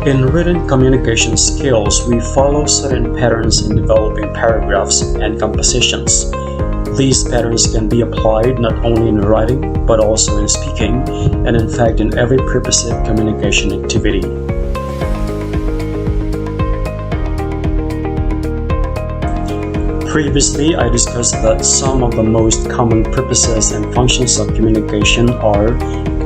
In written communication skills, we follow certain patterns in developing paragraphs and compositions. These patterns can be applied not only in writing, but also in speaking, and in fact in every purposive communication activity. Previously, I discussed that some of the most common purposes and functions of communication are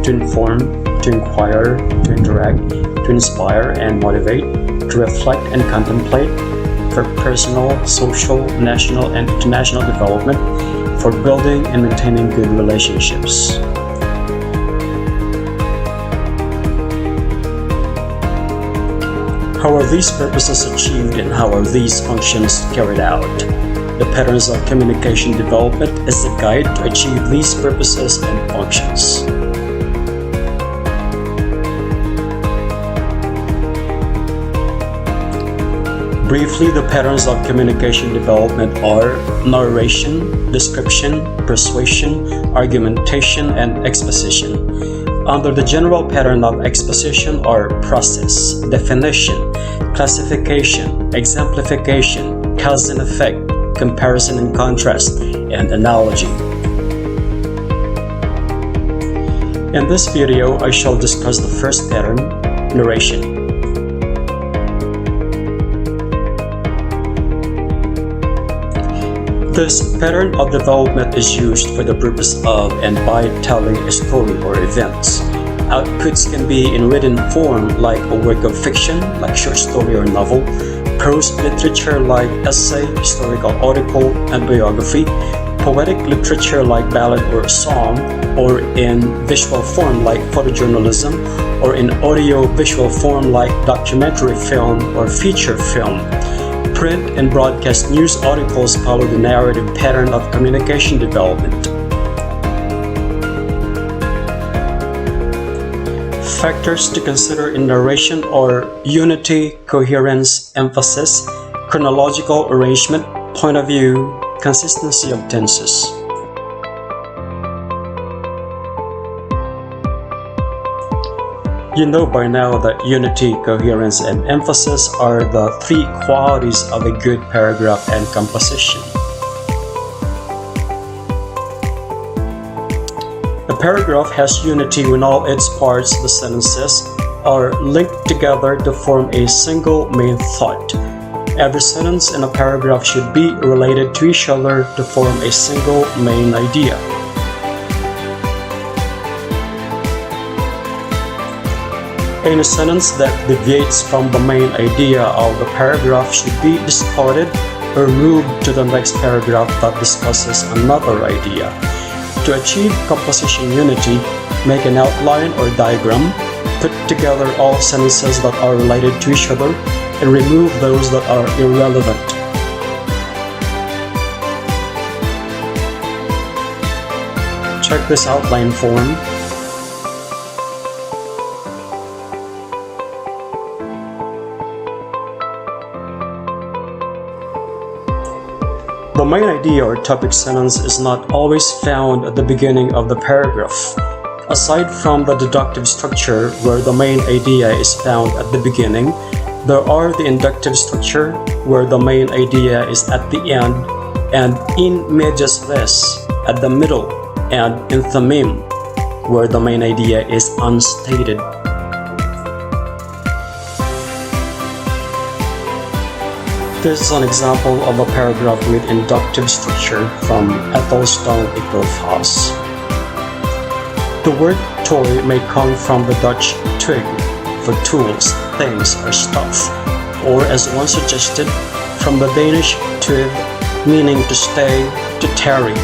to inform, to inquire, to interact, to inspire and motivate, to reflect and contemplate, for personal, social, national, and international development, for building and maintaining good relationships. How are these purposes achieved and how are these functions carried out? The patterns of communication development is a guide to achieve these purposes and functions. Briefly, the patterns of communication development are narration, description, persuasion, argumentation, and exposition. Under the general pattern of exposition are process, definition, classification, exemplification, cause and effect, comparison and contrast, and analogy. In this video, I shall discuss the first pattern, narration. This pattern of development is used for the purpose of and by telling a story or events. Outputs can be in written form like a work of fiction, like short story or novel, prose literature like essay, historical article, and biography, poetic literature like ballad or song, or in visual form like photojournalism, or in audio-visual form like documentary film or feature film. Print and broadcast news articles follow the narrative pattern of communication development. Factors to consider in narration are unity, coherence, emphasis, chronological arrangement, point of view, consistency of tenses. You know by now that unity, coherence, and emphasis are the three qualities of a good paragraph and composition. A paragraph has unity when all its parts, the sentences, are linked together to form a single main thought. Every sentence in a paragraph should be related to each other to form a single main idea. Any sentence that deviates from the main idea of the paragraph should be discarded or moved to the next paragraph that discusses another idea. To achieve composition unity, make an outline or diagram, put together all sentences that are related to each other, and remove those that are irrelevant. Check this outline form. The main idea or topic sentence is not always found at the beginning of the paragraph. Aside from the deductive structure, where the main idea is found at the beginning, there are the inductive structure, where the main idea is at the end, and in medias res, at the middle, and in themim, where the main idea is unstated. This is an example of a paragraph with inductive structure from Ethelstan Eekhoff. The word toy may come from the Dutch twig for tools, things, or stuff, or as one suggested, from the Danish twig, meaning to stay, to tarry.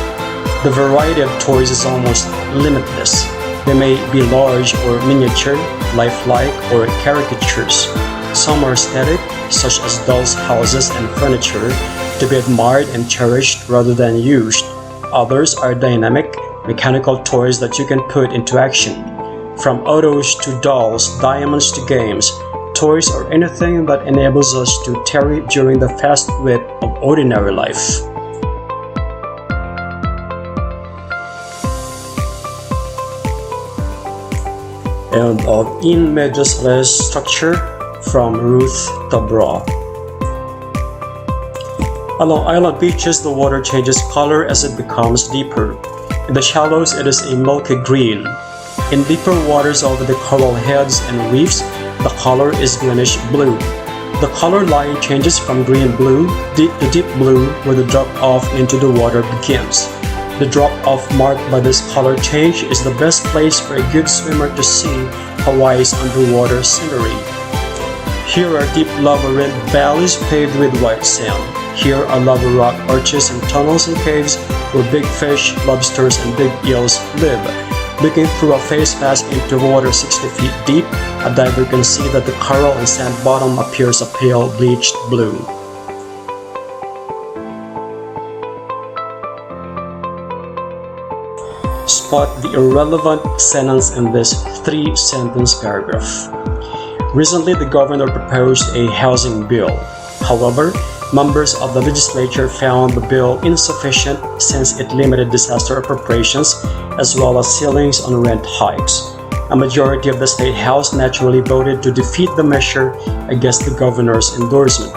The variety of toys is almost limitless. They may be large or miniature, lifelike, or caricatures. Some are aesthetic, such as dolls' houses and furniture, to be admired and cherished rather than used. Others are dynamic, mechanical toys that you can put into action. From autos to dolls, diamonds to games, toys are anything that enables us to tarry during the fast whip of ordinary life. And of in medias res structure from Ruth Tabra. Along island beaches, the water changes color as it becomes deeper. In the shallows, it is a milky green. In deeper waters over the coral heads and reefs, the color is greenish blue. The color line changes from green-blue to deep blue where the drop-off into the water begins. The drop-off marked by this color change is the best place for a good swimmer to see Hawaii's underwater scenery. Here are deep lava-red valleys paved with white sand. Here are lava rock arches and tunnels and caves where big fish, lobsters, and big eels live. Looking through a face mask into water 60 feet deep, a diver can see that the coral and sand bottom appears a pale bleached blue. Spot the irrelevant sentence in this three-sentence paragraph. Recently, the governor proposed a housing bill. However, members of the legislature found the bill insufficient since it limited disaster appropriations as well as ceilings on rent hikes. A majority of the state house naturally voted to defeat the measure against the governor's endorsement.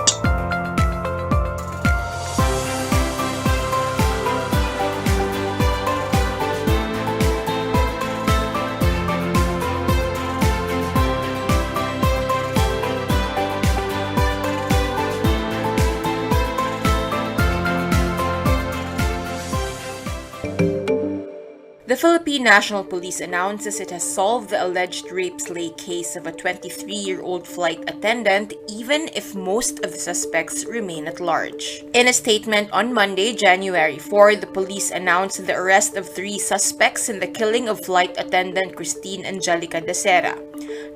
The Philippine National Police announces it has solved the alleged rape slay case of a 23-year-old flight attendant, even if most of the suspects remain at large. In a statement on Monday, January 4, the police announced the arrest of 3 suspects in the killing of flight attendant Christine Angelica De Sera.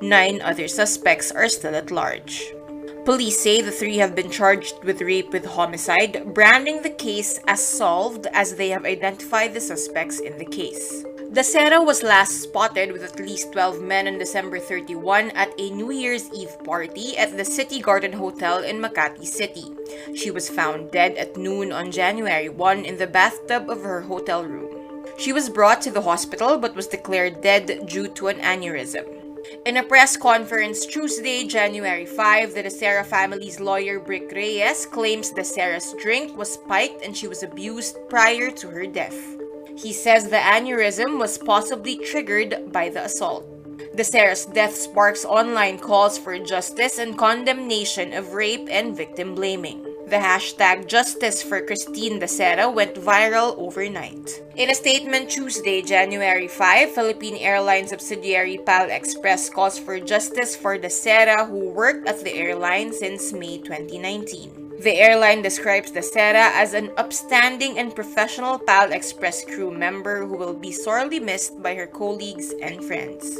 9 other suspects are still at large. Police say the 3 have been charged with rape with homicide, branding the case as solved as they have identified the suspects in the case. De Sera was last spotted with at least 12 men on December 31 at a New Year's Eve party at the City Garden Hotel in Makati City. She was found dead at noon on January 1 in the bathtub of her hotel room. She was brought to the hospital but was declared dead due to an aneurysm. In a press conference Tuesday, January 5, the De Sera family's lawyer Brick Reyes claims De Sera's drink was spiked and she was abused prior to her death. He says the aneurysm was possibly triggered by the assault. De Sera's death sparks online calls for justice and condemnation of rape and victim blaming. The hashtag Justice for Christine De Sera went viral overnight. In a statement Tuesday, January 5, Philippine Airlines subsidiary PAL Express calls for justice for De Sera, who worked at the airline since May 2019. The airline describes De Sera as an upstanding and professional PAL Express crew member who will be sorely missed by her colleagues and friends.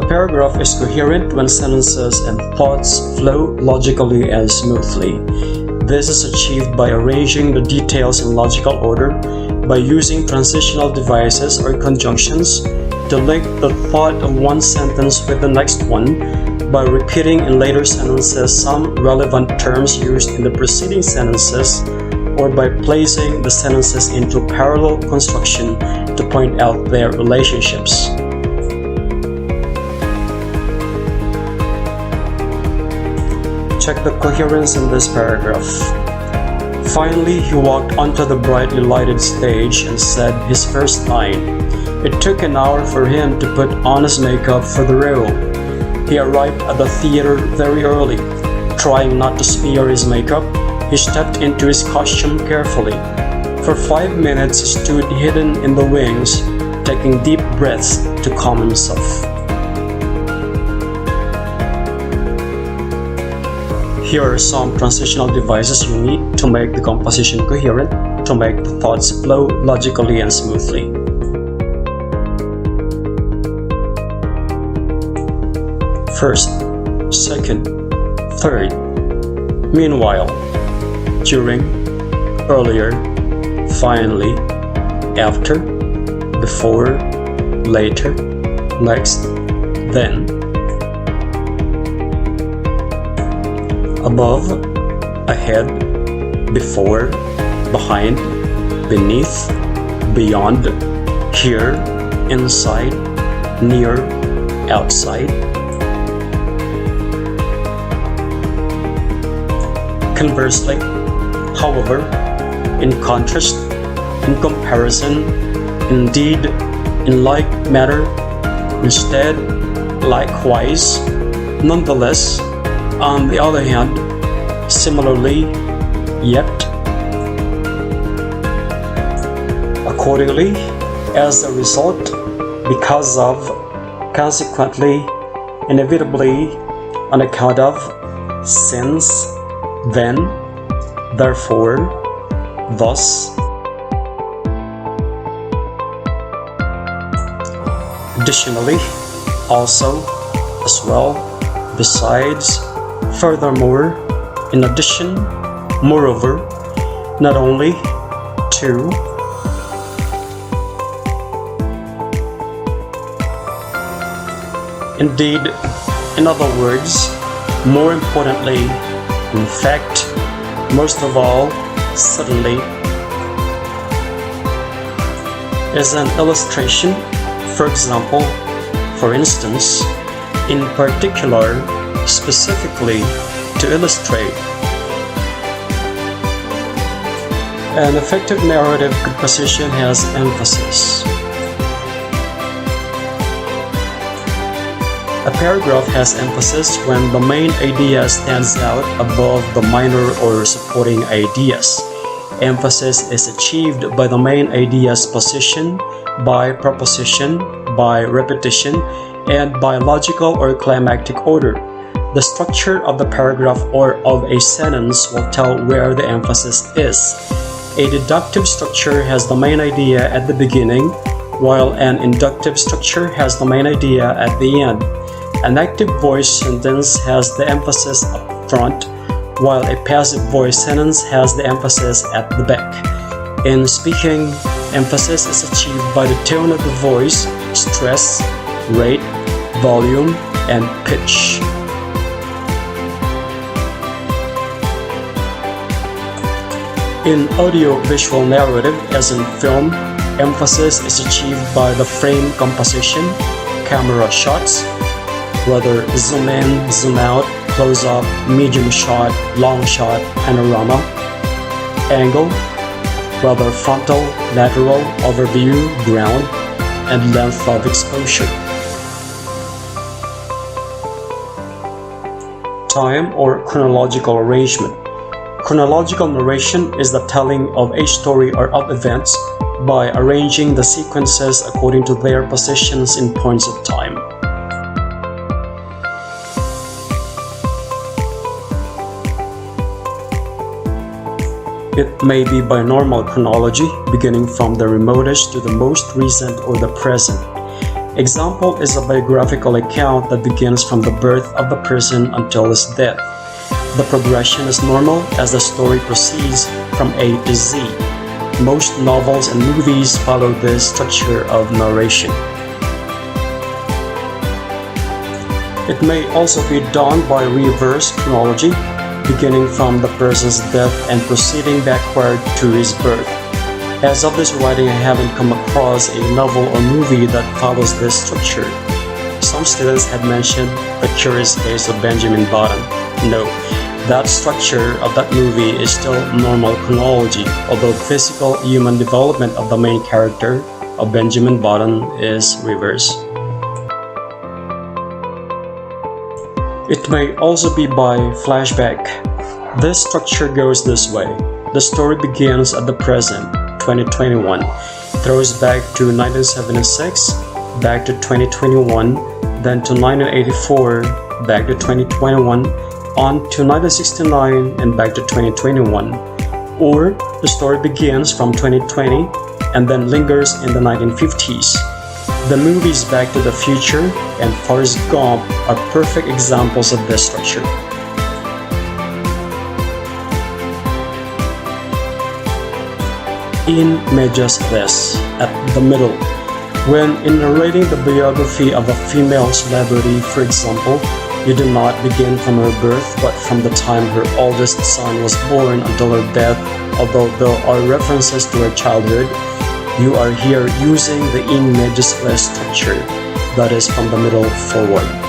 paragraph is coherent when sentences and thoughts flow logically and smoothly. This is achieved by arranging the details in logical order, by using transitional devices or conjunctions to link the thought of one sentence with the next one, by repeating in later sentences some relevant terms used in the preceding sentences, or by placing the sentences into parallel construction to point out their relationships. Check the coherence in this paragraph. Finally, he walked onto the brightly lighted stage and said his first line. It took an hour for him to put on his makeup for the role. He arrived at the theater very early. Trying not to smear his makeup, he stepped into his costume carefully. For 5 minutes he stood hidden in the wings, taking deep breaths to calm himself. Here are some transitional devices you need to make the composition coherent, to make the thoughts flow logically and smoothly. First, second, third, meanwhile, during, earlier, finally, after, before, later, next, then. Above, ahead, before, behind, beneath, beyond, here, inside, near, outside. Conversely, however, in contrast, in comparison, indeed, in like manner, instead, likewise, nonetheless, on the other hand, similarly, yet. Accordingly, as a result, because of, consequently, inevitably, on account of, since, then, therefore, thus. Additionally, also, as well, besides, furthermore, in addition, moreover, not only, to. Indeed, in other words, more importantly, in fact, most of all, suddenly. As an illustration, for example, for instance, in particular, specifically, to illustrate. An effective narrative composition has emphasis. A paragraph has emphasis when the main idea stands out above the minor or supporting ideas. Emphasis is achieved by the main idea's position, by proposition, by repetition, and by logical or climactic order. The structure of the paragraph or of a sentence will tell where the emphasis is. A deductive structure has the main idea at the beginning, while an inductive structure has the main idea at the end. An active voice sentence has the emphasis up front, while a passive voice sentence has the emphasis at the back. In speaking, emphasis is achieved by the tone of the voice, stress, rate, volume, and pitch. In audio-visual narrative, as in film, emphasis is achieved by the frame composition, camera shots, whether zoom in, zoom out, close-up, medium shot, long shot, panorama, angle, whether frontal, lateral, overview, ground, and length of exposure. Time or chronological arrangement. Chronological narration is the telling of a story or of events by arranging the sequences according to their positions in points of time. It may be by normal chronology, beginning from the remotest to the most recent or the present. Example is a biographical account that begins from the birth of the person until his death. The progression is normal as the story proceeds from A to Z. Most novels and movies follow this structure of narration. It may also be done by reverse chronology, beginning from the person's death and proceeding backward to his birth. As of this writing, I haven't come across a novel or movie that follows this structure. Some students had mentioned The Curious Case of Benjamin Button. No, that structure of that movie is still normal chronology, although physical human development of the main character of Benjamin Button is reversed. It may also be by flashback. This structure goes this way. The story begins at the present, 2021, throws back to 1976, back to 2021, then to 1984, back to 2021, on to 1969 and back to 2021. Or the story begins from 2020 and then lingers in the 1950s. The movies Back to the Future and Forrest Gump are perfect examples of this structure. In medias res, at the middle. When in narrating the biography of a female celebrity, for example, you do not begin from her birth but from the time her oldest son was born until her death, although there are references to her childhood. You are here using the in medias res structure, that is from the middle forward.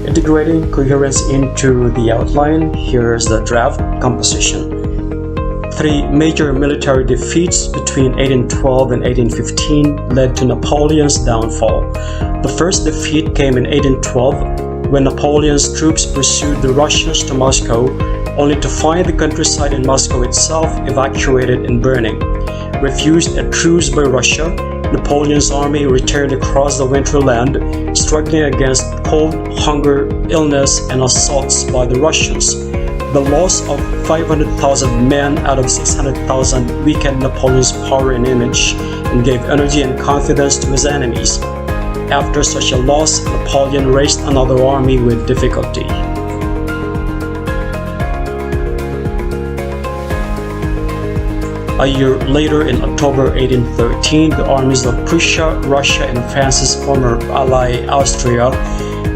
Integrating coherence into the outline, here's the draft composition. 3 major military defeats between 1812 and 1815 led to Napoleon's downfall. The first defeat came in 1812 when Napoleon's troops pursued the Russians to Moscow, only to find the countryside in Moscow itself evacuated and burning. Refused a truce by Russia, Napoleon's army returned across the wintry land, struggling against cold, hunger, illness, and assaults by the Russians. The loss of 500,000 men out of 600,000 weakened Napoleon's power and image and gave energy and confidence to his enemies. After such a loss, Napoleon raised another army with difficulty. A year later, in October 1813, the armies of Prussia, Russia, and France's former ally Austria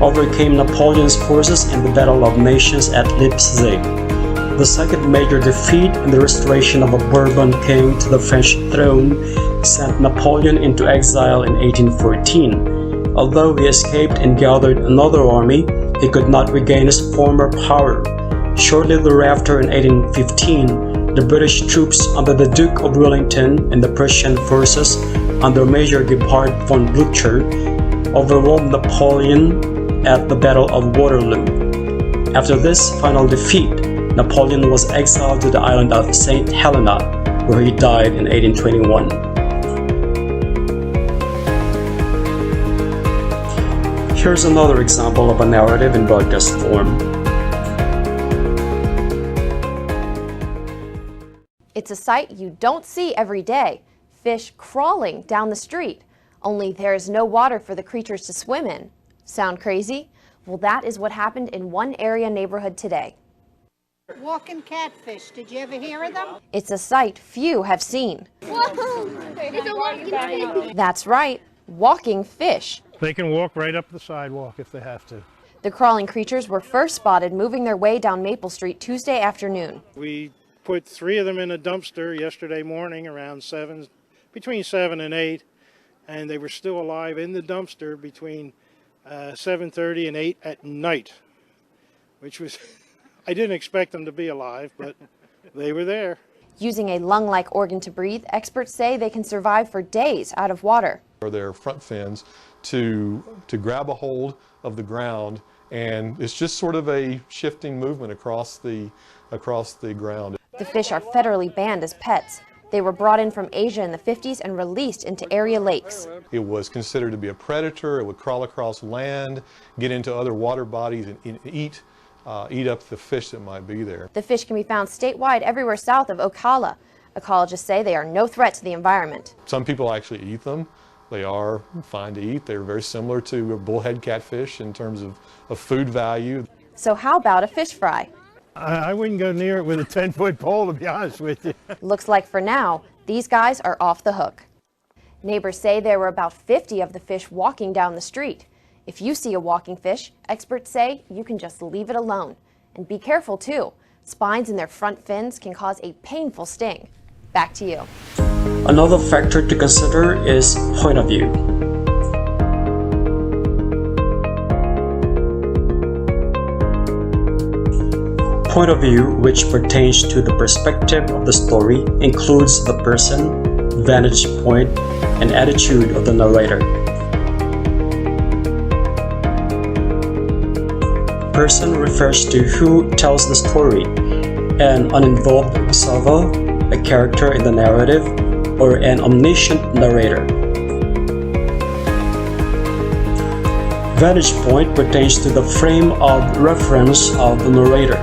overcame Napoleon's forces in the Battle of Nations at Leipzig. The second major defeat in the restoration of a Bourbon king to the French throne sent Napoleon into exile in 1814. Although he escaped and gathered another army, he could not regain his former power. Shortly thereafter, in 1815, the British troops under the Duke of Wellington and the Prussian forces under Major Gebhard von Blücher overwhelmed Napoleon at the Battle of Waterloo. After this final defeat, Napoleon was exiled to the island of St. Helena, where he died in 1821. Here's another example of a narrative in broadcast form. It's a sight you don't see every day. Fish crawling down the street. Only there's no water for the creatures to swim in. Sound crazy? Well, that is what happened in one area neighborhood today. Walking catfish, did you ever hear of them? It's a sight few have seen. Whoa! It's a walking fish! That's right, walking fish. They can walk right up the sidewalk if they have to. The crawling creatures were first spotted moving their way down Maple Street Tuesday afternoon. We put 3 of them in a dumpster yesterday morning around between 7 and 8, and they were still alive in the dumpster between 7:30 and 8 at night, which was, I didn't expect them to be alive, but they were there. Using a lung-like organ to breathe, experts say they can survive for days out of water. Or their front fins to grab a hold of the ground, and it's just sort of a shifting movement across the ground. The fish are federally banned as pets. They were brought in from Asia in the 50s and released into area lakes. It was considered to be a predator. It would crawl across land, get into other water bodies, and eat up the fish that might be there. The fish can be found statewide everywhere south of Ocala. Ecologists say they are no threat to the environment. Some people actually eat them. They are fine to eat. They're very similar to a bullhead catfish in terms of food value. So how about a fish fry? I wouldn't go near it with a 10-foot pole, to be honest with you. Looks like for now, these guys are off the hook. Neighbors say there were about 50 of the fish walking down the street. If you see a walking fish, experts say you can just leave it alone. And be careful too. Spines in their front fins can cause a painful sting. Back to you. Another factor to consider is point of view. Point of view, which pertains to the perspective of the story, includes the person, vantage point, and attitude of the narrator. Person refers to who tells the story, an uninvolved observer, a character in the narrative, or an omniscient narrator. Vantage point pertains to the frame of reference of the narrator,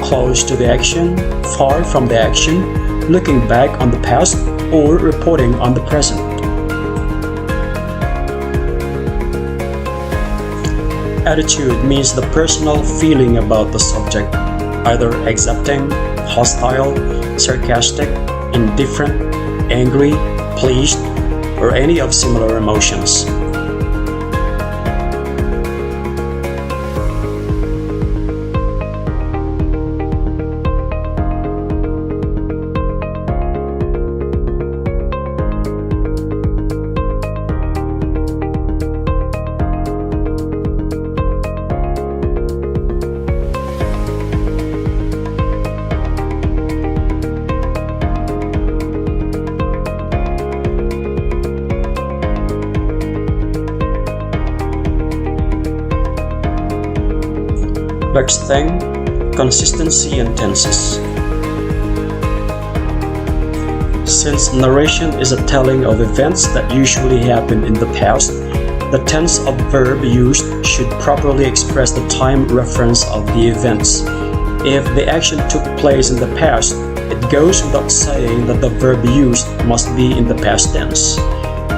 close to the action, far from the action, looking back on the past, or reporting on the present. Attitude means the personal feeling about the subject, either accepting, hostile, sarcastic, indifferent, angry, pleased, or any of similar emotions. Next thing, consistency and tenses. Since narration is a telling of events that usually happened in the past, the tense of verb used should properly express the time reference of the events. If the action took place in the past, it goes without saying that the verb used must be in the past tense.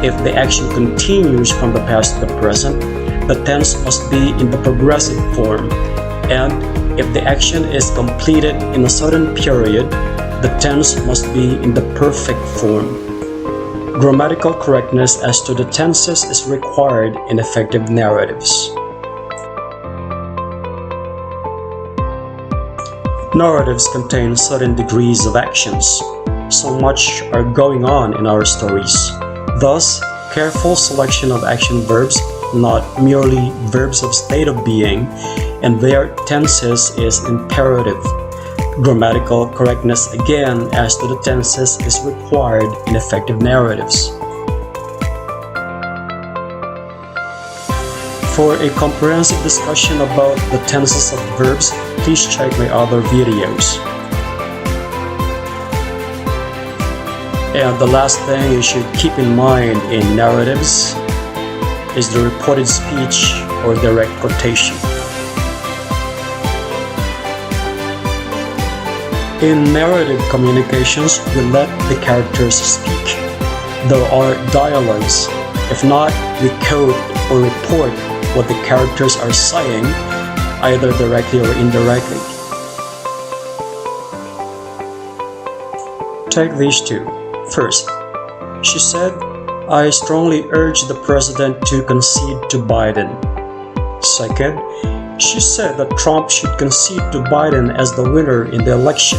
If the action continues from the past to the present, the tense must be in the progressive form. And if the action is completed in a certain period, the tense must be in the perfect form. Grammatical correctness as to the tenses is required in effective narratives. Narratives contain certain degrees of actions. So much are going on in our stories. Thus, careful selection of action verbs, not merely verbs of state of being, and their tenses is imperative. Grammatical correctness again as to the tenses is required in effective narratives. For a comprehensive discussion about the tenses of verbs, please check my other videos. And the last thing you should keep in mind in narratives is the reported speech or direct quotation. In narrative communications, we let the characters speak. There are dialogues. If not, we quote or report what the characters are saying, either directly or indirectly. Take these two. First, she said, "I strongly urge the president to concede to Biden." Second, she said that Trump should concede to Biden as the winner in the election.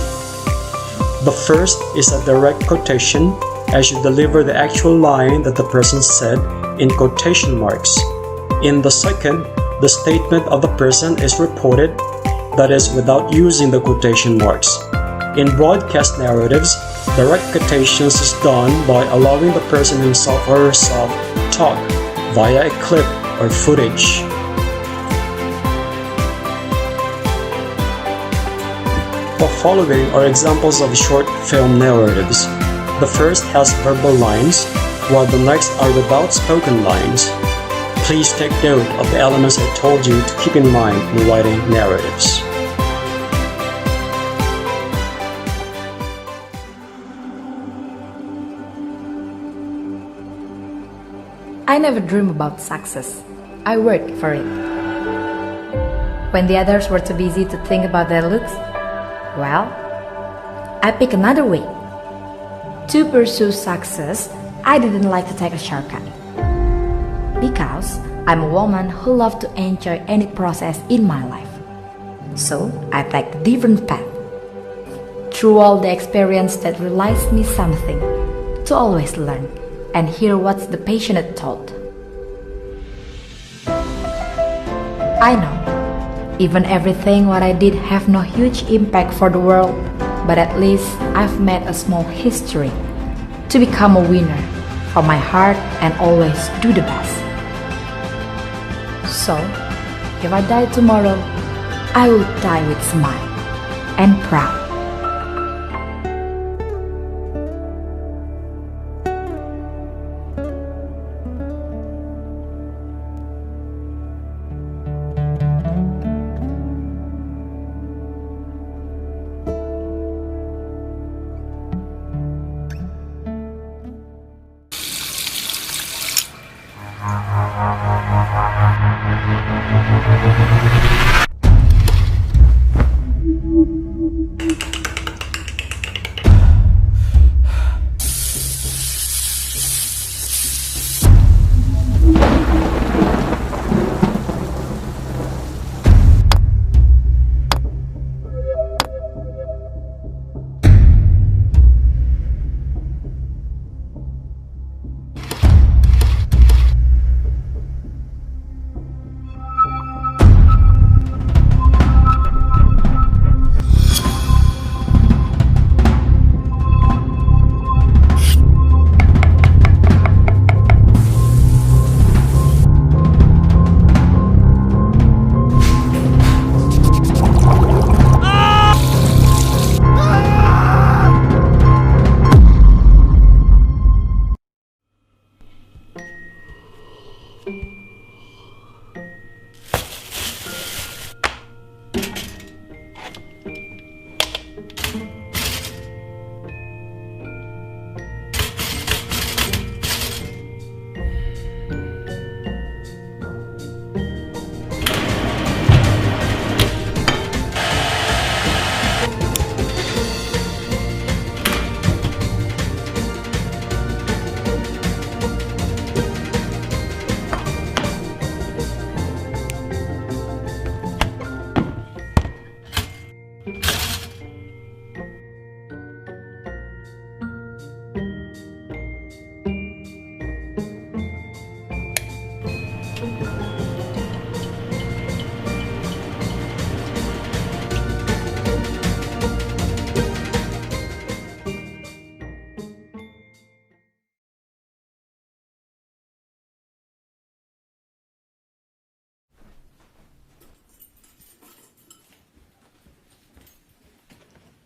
The first is a direct quotation, as you deliver the actual line that the person said in quotation marks. In the second, the statement of the person is reported, that is, without using the quotation marks. In broadcast narratives, direct quotations is done by allowing the person himself or herself talk via a clip or footage. The following are examples of short film narratives. The first has verbal lines, while the next are without spoken lines. Please take note of the elements I told you to keep in mind when writing narratives. I never dream about success. I work for it. When the others were too busy to think about their looks, well, I pick another way. To pursue success, I didn't like to take a shortcut. Because I'm a woman who loves to enjoy any process in my life. So I take a different path. Through all the experience that realized me something, to always learn and hear what's the passionate thought. I know, even everything what I did have no huge impact for the world, but at least I've made a small history to become a winner from my heart and always do the best. So, if I die tomorrow, I will die with smile and proud.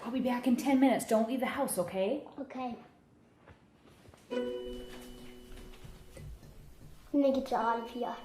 I'll be back in 10 minutes. Don't leave the house, okay? Okay. Let me get you out of here.